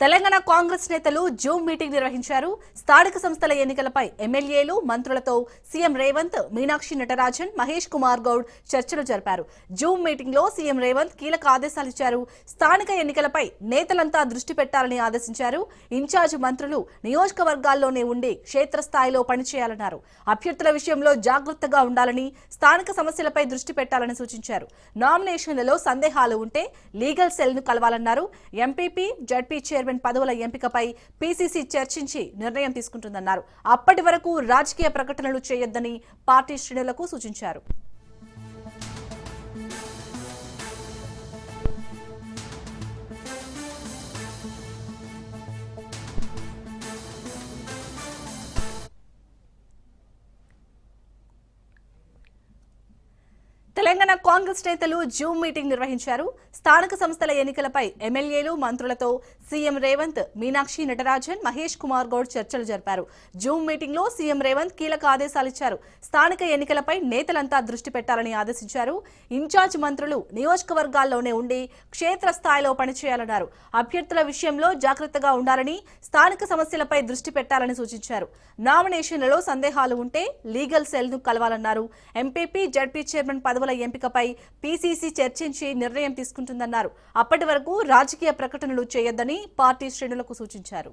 తెలంగాణ కాంగ్రెస్ నేతలు Zoom meeting నిర్వహించారు. స్థానిక సంస్థల ఎన్నికలపై ఎమ్మెల్యేలు, మంత్రులతో సీఎం రేవంత్, మీనాక్షి నటరాజన్, మహేష్ కుమార్ గౌడ్ చర్చలు జరిపారు. జూమ్ మీటింగ్ లో సీఎం రేవంత్ కీలక ఆదేశాలు ఇచ్చారు. స్థానిక ఎన్నికలపై నేతలంతా దృష్టి పెట్టాలని ఆదేశించారు. ఇన్ఛార్జ్ మంత్రులు నియోజకవర్గాల్లోనే ఉండి క్షేత్రస్థాయిలో పనిచేయాలన్నారు. అభ్యర్థుల విషయంలో జాగ్రత్తగా ఉండాలని, స్థానిక సమస్యలపై దృష్టి పెట్టాలని సూచించారు. నామినేషన్లలో సందేహాలు ఉంటే లీగల్ సెల్ ను కలవాలన్నారు. ఎంపీపీ, జడ్పీ చైర్మన్ పదవుల ఎంపికపై పీసీసీ చర్చించి నిర్ణయం తీసుకుంటుందన్నారు. అప్పటి వరకు రాజకీయ ప్రకటనలు చేయొద్దని పార్టీ శ్రేణులకు సూచించారు. తెలంగాణ కాంగ్రెస్ నేతలు జూమ్ మీటింగ్ నిర్వహించారు. స్థానిక సంస్థల ఎన్నికలపై ఎమ్మెల్యేలు, మంత్రులతో సీఎం రేవంత్, మీనాక్షి నటరాజన్, మహేష్ కుమార్ గౌడ్ చర్చలు జరిపారు. జూమ్ మీటింగ్ లో సీఎం రేవంత్ కీలక ఆదేశాలు ఇచ్చారు. స్థానిక ఎన్నికలపై నేతలంతా దృష్టి పెట్టాలని ఆదేశించారు. ఇన్ఛార్జ్ మంత్రులు నియోజకవర్గాల్లోనే ఉండి క్షేత్రస్థాయిలో పనిచేయాలన్నారు. అభ్యర్థుల విషయంలో జాగ్రత్తగా ఉండాలని, స్థానిక సమస్యలపై దృష్టి పెట్టాలని సూచించారు. నామినేషన్లలో సందేహాలు ఉంటే లీగల్ సెల్ ను కలవాలన్నారు. ఎంపీపీ, జడ్పీ చైర్మన్ పదవుల ఎంపికపై పీసీసీ చర్చించి నిర్ణయం తీసుకుంటుందన్నారు. అప్పటి వరకు రాజకీయ ప్రకటనలు చేయొద్దని పార్టీ శ్రేణులకు సూచించారు.